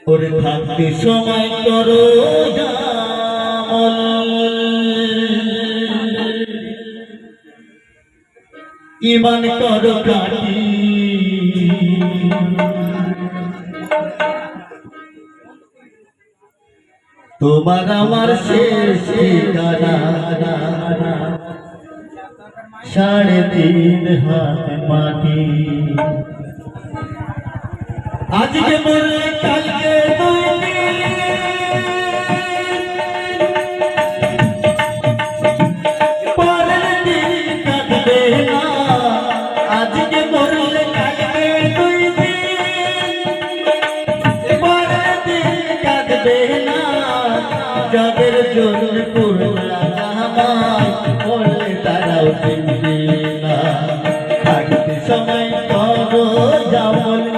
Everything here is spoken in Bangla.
ওরে থাকতে সময় করো ইমান করো কাটি তোমার আমার শেষ ঠিকানা 3.5 হাত মাটি আজকে বললে